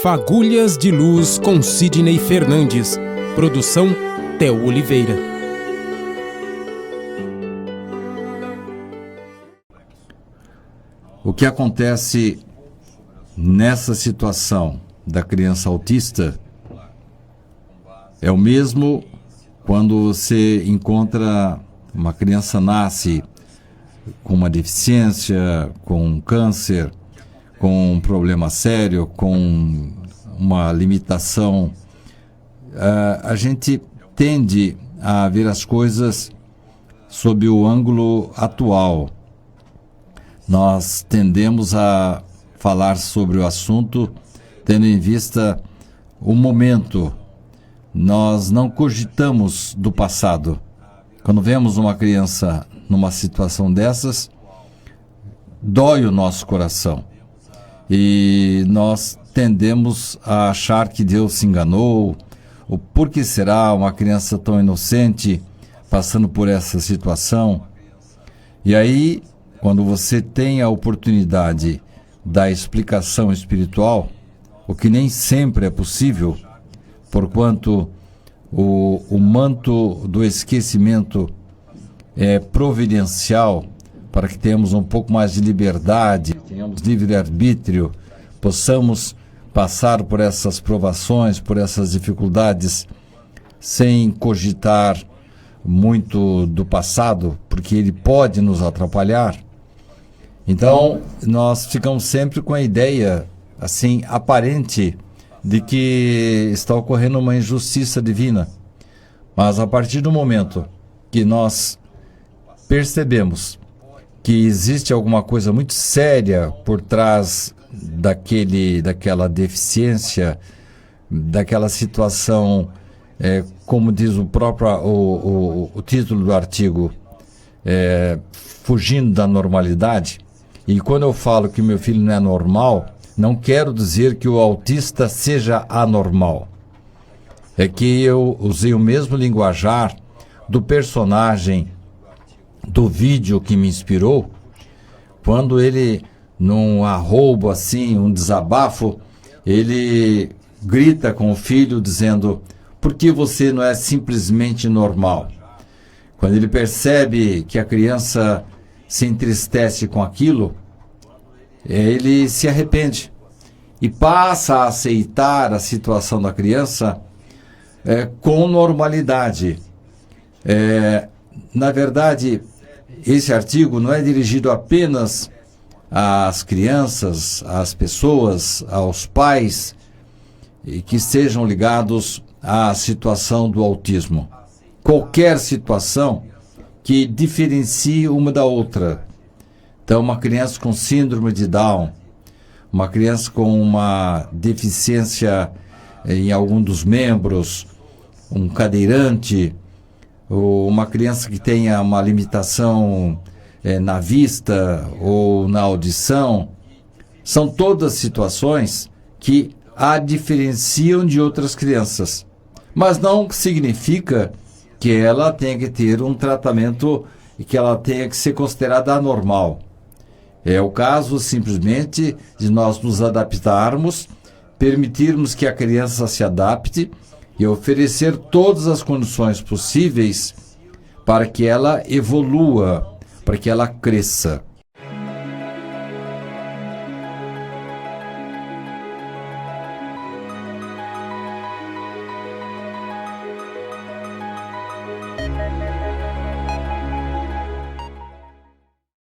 Fagulhas de Luz com Sidney Fernandes. Produção Theo Oliveira. O que acontece nessa situação da criança autista é o mesmo quando você encontra uma criança nasce com uma deficiência, com um câncer, com um problema sério, com uma limitação. A gente tende a ver as coisas sob o ângulo atual. Nós tendemos a falar sobre o assunto tendo em vista o momento. Nós não cogitamos do passado. Quando vemos uma criança numa situação dessas, dói o nosso coração. E nós tendemos a achar que Deus se enganou. O por que será uma criança tão inocente passando por essa situação? E aí, quando você tem a oportunidade da explicação espiritual, o que nem sempre é possível, porquanto o manto do esquecimento é providencial para que tenhamos um pouco mais de liberdade, tenhamos livre-arbítrio, possamos passar por essas provações, por essas dificuldades, sem cogitar muito do passado, porque ele pode nos atrapalhar. Então, nós ficamos sempre com a ideia, assim, aparente, de que está ocorrendo uma injustiça divina. Mas a partir do momento que nós percebemos que existe alguma coisa muito séria por trás daquela deficiência, daquela situação, como diz o próprio o título do artigo, fugindo da normalidade. E quando eu falo que meu filho não é normal, não quero dizer que o autista seja anormal. É que eu usei o mesmo linguajar do personagem do vídeo que me inspirou, quando ele, num arroubo assim, um desabafo, ele grita com o filho dizendo: por que você não é simplesmente normal? Quando ele percebe que a criança se entristece com aquilo, ele se arrepende e passa a aceitar a situação da criança com normalidade. Na verdade, esse artigo não é dirigido apenas às crianças, às pessoas, aos pais que estejam ligados à situação do autismo. Qualquer situação que diferencie uma da outra. Então, uma criança com síndrome de Down, uma criança com uma deficiência em algum dos membros, um cadeirante, ou uma criança que tenha uma limitação na vista ou na audição, são todas situações que a diferenciam de outras crianças. Mas não significa que ela tenha que ter um tratamento e que ela tenha que ser considerada anormal. É o caso simplesmente de nós nos adaptarmos, permitirmos que a criança se adapte e oferecer todas as condições possíveis para que ela evolua, para que ela cresça.